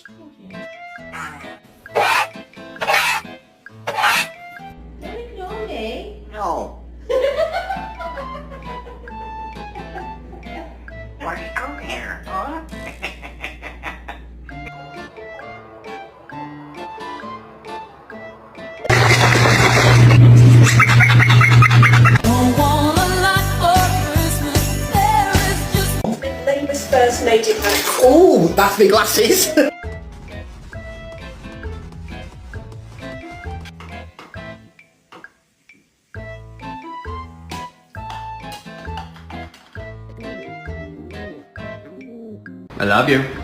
what's wrong here? Don't ignore me. No. What's wrong here, huh? Labour's first native anthem. Ooh, that's me glasses. I love you.